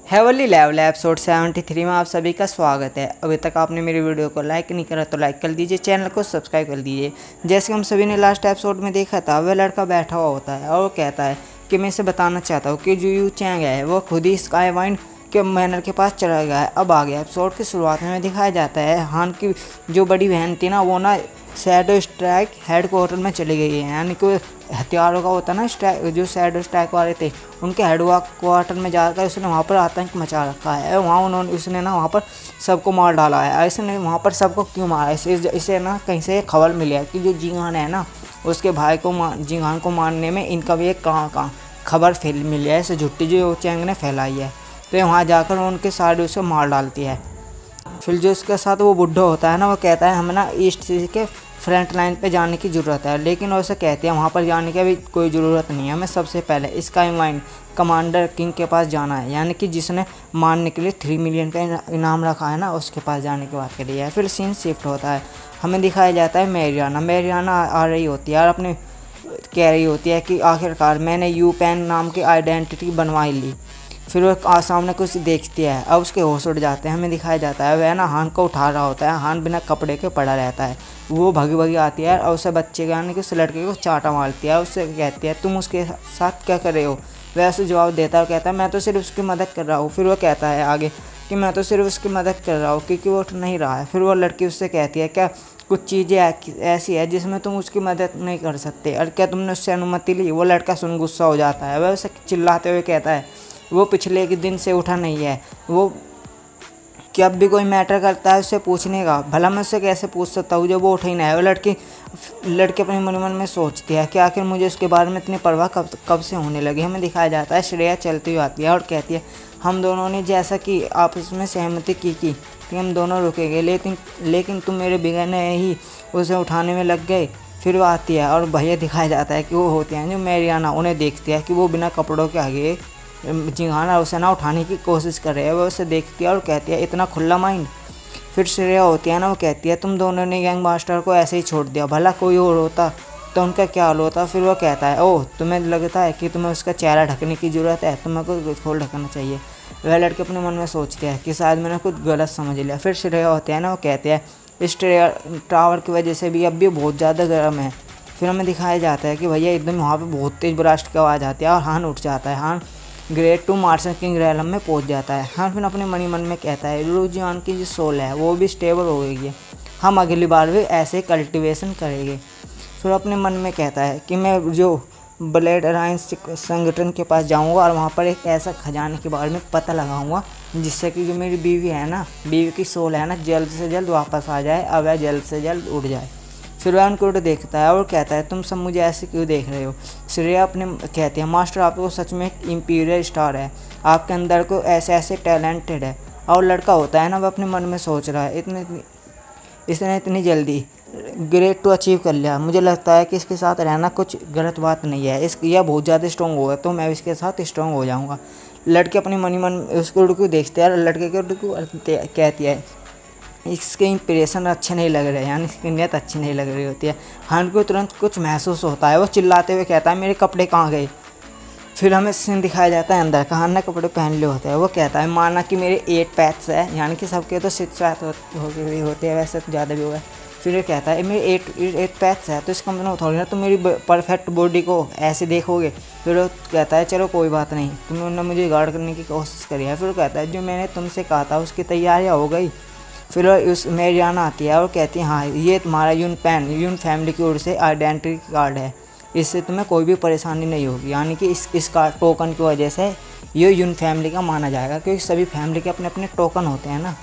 Heavenly level episode 73 में आप सभी का स्वागत है। अभी तक आपने मेरी वीडियो को लाइक नहीं करा तो लाइक कर दीजिए, चैनल को सब्सक्राइब कर दीजिए। जैसे हम सभी ने लास्ट एपिसोड में देखा था, वह लड़का बैठा हुआ होता है और वो कहता है कि मैं इसे बताना चाहता हूँ कि जो यू चैंग है वो खुद ही स्काई वाइंड के मैनर के पास चला गया है। अब आगे एपिसोड की शुरुआत में दिखाया जाता है हान की जो बड़ी बहन थी ना, वो ना शैडो स्ट्राइक हेडक्वार्टर में चली गई है। यानी कि हथियारों का होता ना स्ट्राइक, जो शैडो स्ट्राइक वाले थे उनके हेडक्वार्टर में जाकर उसने वहाँ पर आतंक मचा रखा है। वहाँ उसने ना वहाँ पर सबको मार डाला है। ऐसे ने वहाँ पर सबको क्यों मारा है, इसे ना कहीं से खबर मिली है कि जो जिंगान है ना, उसके भाई को जिंगान को मारने में इनका भी एक खबर मिली है, इसे झुट्टी जो चैंग ने फैलाई है। तो वहाँ जाकर उनके साइड उसे मार डालती है। फिर जो इसके साथ वो बुढ़ा होता है ना, वो कहता है हमें ना ईस्ट सिटी के फ्रंट लाइन पे जाने की ज़रूरत है, लेकिन वो उसे कहती है वहाँ पर जाने की अभी कोई ज़रूरत नहीं है, हमें सबसे पहले स्काई वाइंड कमांडर किंग के पास जाना है। यानी कि जिसने मारने के लिए 3 मिलियन का इनाम रखा है ना, उसके पास जाने की बात करी है। फिर सीन शिफ्ट होता है, हमें दिखाया जाता है मैरियाना आ रही होती है और अपने कह रही होती है कि आखिरकार मैंने यू पेन नाम की आइडेंटिटी बनवाई ली। फिर वो सामने कुछ देखती है, अब उसके होश उड़ जाते हैं। हमें दिखाया जाता है वह ना हान को उठा रहा होता है, हान बिना कपड़े के पड़ा रहता है। वो भगी भगी आती है और उसे बच्चे यानी कि उस लड़के को चाटा मारती है। उससे कहती है तुम उसके साथ क्या कर रहे हो। वह उसे जवाब देता है, कहता है मैं तो सिर्फ उसकी मदद कर रहा हूँ। फिर वो कहता है आगे कि मैं तो सिर्फ उसकी मदद कर रहा हूँ क्योंकि वो उठ नहीं रहा है। फिर वो लड़की उससे कहती है क्या कुछ चीज़ें ऐसी है जिसमें तुम उसकी मदद नहीं कर सकते, और क्या तुमने उससे अनुमति ली। वो लड़का सुन गुस्सा हो जाता है, वह उसे चिल्लाते हुए कहता है वो पिछले के दिन से उठा नहीं है, वो कि अब भी कोई मैटर करता है उससे पूछने का, भला मैं उससे कैसे पूछ सकता हूँ जब वो उठ ही ना है। वो लड़की अपने मन मन में सोचती है कि आखिर मुझे उसके बारे में इतनी परवाह कब से होने लगी। हमें दिखाया जाता है श्रेया चलती हुई आती है और कहती है हम दोनों ने जैसा कि आपस में सहमति की कि हम दोनों रुकेंगे, लेकिन तुम मेरे बिगड़ने ही उसे उठाने में लग गए। फिर वो आती है और भैया दिखाया जाता है कि वो होती हैं जो मैरियाना, उन्हें देखती है कि वो बिना कपड़ों के आगे जिंगाना उसे ना उठाने की कोशिश कर रहे हैं। वो उसे देखती है और कहती है इतना खुला माइंड। फिर श्रेया होती है ना, वो कहती है तुम दोनों ने गैंग मास्टर को ऐसे ही छोड़ दिया, भला कोई और होता तो उनका क्या हाल होता। फिर वो कहता है ओह तुम्हें लगता है कि तुम्हें उसका चेहरा ढकने की ज़रूरत है, तुम्हें को खोल ढकना चाहिए। वह लड़के अपने मन में सोचते हैं कि शायद मैंने कुछ गलत समझ लिया। फिर श्रेया होते हैं ना, वो कहते हैं इस टावर की वजह से भी अब भी बहुत ज़्यादा गर्म है। फिर हमें दिखाया जाता है कि भैया एकदम वहाँ पर बहुत तेज़ ब्लास्ट की आवाज़ आती है और हान उठ जाता है। हान ग्रेड 2 मार्सन किंग रैलम में पहुंच जाता है। हाँ फिर अपने मन में कहता है रूजियान की जो सोल है वो भी स्टेबल हो गई है, हम अगली बार भी ऐसे कल्टीवेशन करेंगे। फिर अपने मन में कहता है कि मैं जो ब्लेड अलायंस संगठन के पास जाऊंगा और वहाँ पर एक ऐसा खजाने के बारे में पता लगाऊंगा जिससे कि जो मेरी बीवी है ना, बीवी की सोल है ना, जल्द से जल्द वापस आ जाए और वह जल्द से जल्द उड़ जाए। फिर वह उनको देखता है और कहता है तुम सब मुझे ऐसे क्यों देख रहे हो। श्रेया अपने कहती है मास्टर आपको सच में एक इंपीरियल स्टार है, आपके अंदर को ऐसे टैलेंटेड है। और लड़का होता है ना, वह अपने मन में सोच रहा है इसने इतनी जल्दी ग्रेड 2 अचीव कर लिया, मुझे लगता है कि इसके साथ रहना कुछ गलत बात नहीं है, यह बहुत ज़्यादा स्ट्रॉन्ग होगा तो मैं इसके साथ स्ट्रॉन्ग हो जाऊँगा। लड़के अपने मन उसको को देखते हैं और लड़के को कहती है इसके इंप्रेशन अच्छे नहीं लग रहे, यानी इसकी नीयत अच्छी नहीं लग रही होती है। हान को तुरंत कुछ महसूस होता है, वो चिल्लाते हुए कहता है मेरे कपड़े कहाँ गए। फिर हमें सीन दिखाया जाता है अंदर का, हान ने कपड़े पहन लिए होते हैं। वो कहता है माना कि मेरे 8 पैथ्स है, यानी कि सबके तो 6 होते हैं, वैसे तो ज़्यादा भी हुआ है। फिर ये कहता है मेरे 8 पैथ्स है तो इसका मतलब थोड़ी ना तुम मेरी परफेक्ट बॉडी को ऐसे देखोगे। फिर वो कहता है चलो कोई बात नहीं, तुमने मुझे गार्ड करने की कोशिश करी है। फिर वो कहता है जो मैंने तुमसे कहा था उसकी तैयारियाँ हो गई। फिर उस मैरियाना आती है और कहती है हाँ ये तुम्हारा यून फैमिली की ओर से आइडेंटिटी कार्ड है, इससे तुम्हें कोई भी परेशानी नहीं होगी। यानी कि इस कार्ड टोकन की वजह से ये यून फैमिली का माना जाएगा, क्योंकि सभी फैमिली के अपने अपने टोकन होते हैं ना।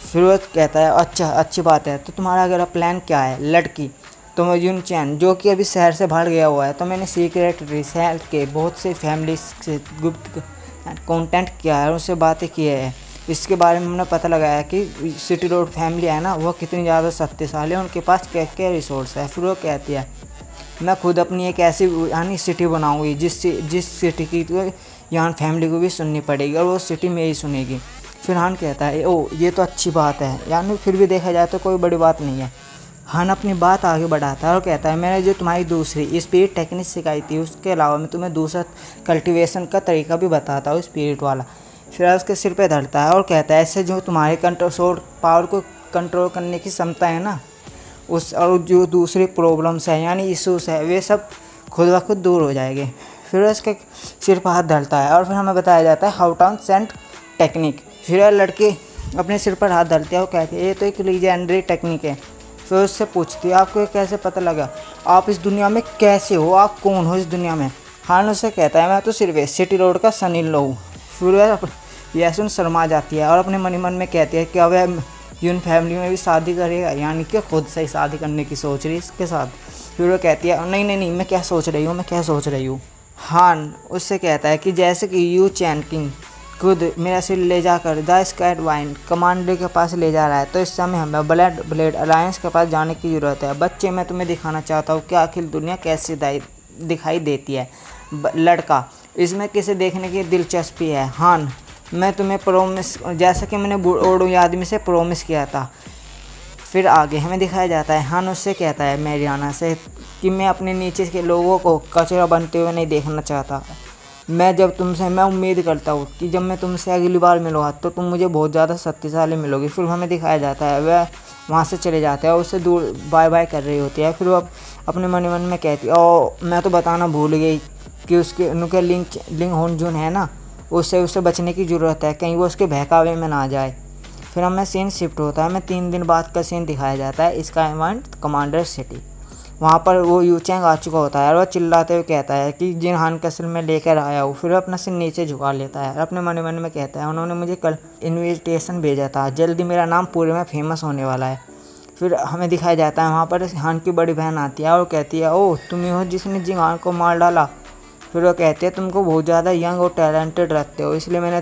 फिर वो कहता है अच्छा अच्छी बात है, तो तुम्हारा अगर प्लान क्या है लड़की। तो मैं यून चैन जो कि अभी शहर से बाहर गया हुआ है, तो मैंने सीक्रेट रिसर्च के बहुत से फैमिली से गुप्त कॉन्टेक्ट किया है, उससे बातें की है। इसके बारे में हमने पता लगाया कि सिटी रोड फैमिली है ना, वह कितनी ज़्यादा शक्तिशाली है, उनके पास क्या क्या रिसोर्स है। फिर वो कहती है मैं खुद अपनी एक ऐसी यानी सिटी बनाऊंगी जिस सिटी की तो यहाँ फैमिली को भी सुननी पड़ेगी और वो सिटी में ही सुनेगी। फिर हान कहता है ओ ये तो अच्छी बात है, यानी फिर भी देखा जाए तो कोई बड़ी बात नहीं है। हान अपनी बात आगे बढ़ाता है और कहता है मैंने जो तुम्हारी दूसरी स्पिरिट टेक्निक सिखाई थी उसके अलावा मैं तुम्हें दूसरा कल्टीवेशन का तरीका भी बताता हूँ स्पिरिट वाला। फिर उसके सिर पे धरता है और कहता है ऐसे जो तुम्हारे कंट्रोल सोल पावर को कंट्रोल करने की क्षमता है ना, उस और जो दूसरी प्रॉब्लम्स है यानी इश्यूज है वे सब खुद ब खुद दूर हो जाएंगे। फिर उसके सिर पर हाथ धरता है और फिर हमें बताया जाता है हाउ टू सेंट टेक्निक। फिर लड़की अपने सिर पर हाथ धरती है और कहती है ये तो एक लीजेंडरी टेक्निक है। फिर उससे पूछती है आपको ये कैसे पता लगा, आप इस दुनिया में कैसे हो, आप कौन हो इस दुनिया में। हान उससे कहता है मैं तो सिर्फ सिटी रोड का सन इन लॉ हूँ। फिर वह यह सुन शर्मा जाती है और अपने मन ही मन में कहती है कि अब वह यून फैमिली में भी शादी करेगा, यानी कि खुद से ही शादी करने की सोच रही है इसके साथ। फिर वो कहती है नहीं नहीं नहीं मैं क्या सोच रही हूँ। हान उससे कहता है कि जैसे कि यू चैन किंग खुद मेरा सिर ले जाकर द स्काई वाइन कमांडर के पास ले जा रहा है, तो इस समय हमें ब्लेड अलायंस के पास जाने की ज़रूरत है। बच्चे मैं तुम्हें दिखाना चाहता हूँ कि आखिर दुनिया कैसे दिखाई देती है। लड़का इसमें किसे देखने की दिलचस्पी है। हान मैं तुम्हें प्रोमिस, जैसा कि मैंने ओडो आदमी से प्रोमिस किया था। फिर आगे हमें दिखाया जाता है हान उससे कहता है मैरियाना से कि मैं अपने नीचे के लोगों को कचरा बनते हुए नहीं देखना चाहता। मैं उम्मीद करता हूँ कि जब मैं तुमसे अगली बार मिलूँगा तो तुम मुझे बहुत ज़्यादा शक्तिशाली मिलोगी। फिर हमें दिखाया जाता है वह वहाँ से चले जाते हैं और उससे दूर बाय बाय कर रही होती है। फिर वो अपने मन में कहती है और मैं तो बताना भूल गई कि उसके उनके लिंग होनजुन है ना, उससे बचने की ज़रूरत है, कहीं वो उसके बहकावे में ना जाए। फिर हमें सीन शिफ्ट होता है, हमें 3 दिन बाद का सीन दिखाया जाता है स्काई वाइन कमांडर सिटी। वहाँ पर वो यूचैंग आ चुका होता है और वह चिल्लाते हुए कहता है कि जिन हान कसल में लेकर आया हूँ। फिर वह अपना सिर नीचे झुका लेता है और अपने मन में कहता है उन्होंने मुझे कल इन्विटेशन भेजा था, जल्दी मेरा नाम पूरे में फेमस होने वाला है। फिर हमें दिखाया जाता है वहाँ पर हान की बड़ी बहन आती है और कहती है ओह तुम ही हो जिसने जिंग हान को मार डाला। फिर वो कहते हैं तुमको बहुत ज़्यादा यंग और टैलेंटेड रखते हो, इसलिए मैंने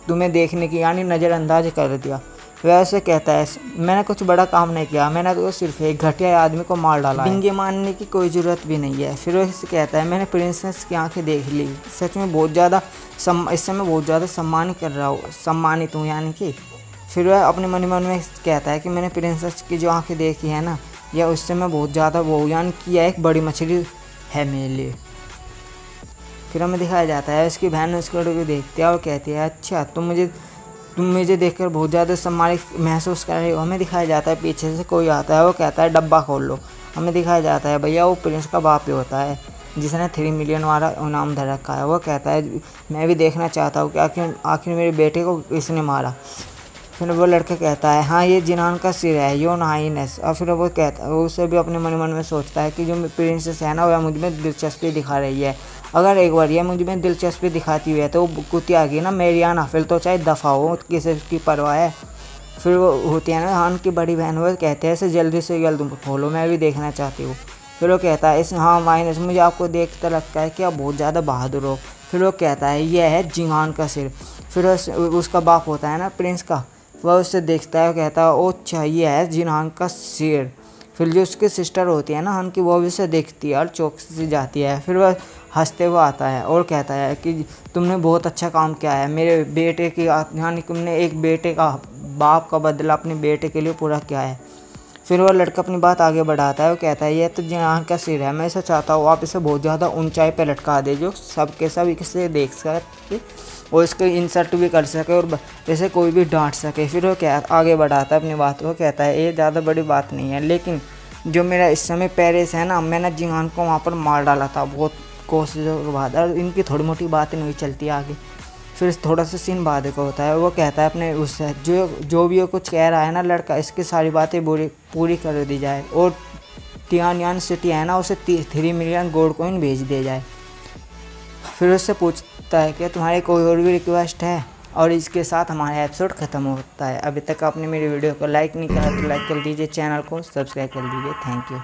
तुम्हें देखने की यानी नज़रअंदाज कर दिया। वैसे कहता है मैंने कुछ बड़ा काम नहीं किया, मैंने तो सिर्फ एक घटिया आदमी को मार डाला, डिंगे मारने की कोई ज़रूरत भी नहीं है। फिर वो कहता है मैंने प्रिंसेस की आंखें देख ली, सच में बहुत ज़्यादा इससे मैं बहुत ज़्यादा सम्मानित हूँ यानी कि। फिर वह अपने मन में कहता है कि मैंने प्रिंसेस की जो आंखें देखी है ना, या उससे मैं बहुत ज़्यादा वो यानी कि यह एक बड़ी मछली है मेरे लिए। फिर हमें दिखाया जाता है उसकी बहन उसको देखती है और कहती है अच्छा तुम मुझे देखकर बहुत ज़्यादा सम्मानित महसूस कर रहे हो। हमें दिखाया जाता है पीछे से कोई आता है, वो कहता है डब्बा खोल लो। हमें दिखाया जाता है भैया वो प्रिंस का बाप ही होता है जिसने 3 मिलियन वाला इनाम धर रखा है। वो कहता है मैं भी देखना चाहता हूँ कि आखिर मेरे बेटे को किसने मारा। फिर वो लड़का कहता है हाँ ये जिनान का सिर है यो नाइनेस। और फिर वो कहता है वो उसे भी अपने मन में सोचता है कि जो प्रिंसेस है ना वह मुझ में दिलचस्पी दिखा रही है, अगर एक बार ये मुझ में दिलचस्पी दिखाती हुई है तो वो कुतिया गई ना मेरियाना, फिर तो चाहे दफ़ा हो किसी की परवाह है। फिर वो होती है ना हान की बड़ी बहन, वो कहते हैं इसे जल्दी से जल्द खोलो मैं भी देखना चाहती हूँ। फिर वो कहता है इस हाँ माइनस मुझे आपको देखता लगता है कि आप बहुत ज़्यादा बहादुर हो। फिर वो कहता है यह है जिंगान का सिर। फिर उसका बाप होता है ना प्रिंस का, वह उससे देखता है कहता है ओ अच्छा ये है जिनान का सिर। फिर जो उसकी सिस्टर होती है ना हान की, वो भी उसे देखती है और चौंक सी जाती है। फिर वह हंसते हुए आता है और कहता है कि तुमने बहुत अच्छा काम किया है मेरे बेटे की, यानी तुमने एक बेटे का बाप का बदला अपने बेटे के लिए पूरा किया है। फिर वह लड़का अपनी बात आगे बढ़ाता है, वो कहता है ये तो जिनान का सिर है, मैं इसे चाहता हूँ आप इसे बहुत ज़्यादा ऊंचाई पर लटका दे जो सबके सब इसे देख सके और इसको इंसर्ट भी कर सके और जैसे कोई भी डांट सके। फिर वो आगे बढ़ाता है अपनी बात, वो कहता है ये ज़्यादा बड़ी बात नहीं है, लेकिन जो मेरा इस समय पेरिस है ना, मैंने जिंगान को वहाँ पर मार डाला था बहुत कोशिशों के बाद, और इनकी थोड़ी मोटी बातें नहीं चलती आगे। फिर थोड़ा सा सीन बाद का होता है, वो कहता है अपने उससे जो भी वो कुछ कह रहा है ना लड़का, इसकी सारी बातें पूरी कर दी जाए और तियानयान सिटी है ना उसे 3 मिलियन गोल्ड कॉइन भेज दिया जाए। फिर उससे पूछता है कि तुम्हारी कोई और भी रिक्वेस्ट है, और इसके साथ हमारा एपिसोड ख़त्म होता है। अभी तक आपने मेरी वीडियो को लाइक नहीं करा तो लाइक कर दीजिए, चैनल को सब्सक्राइब कर दीजिए। Thank you.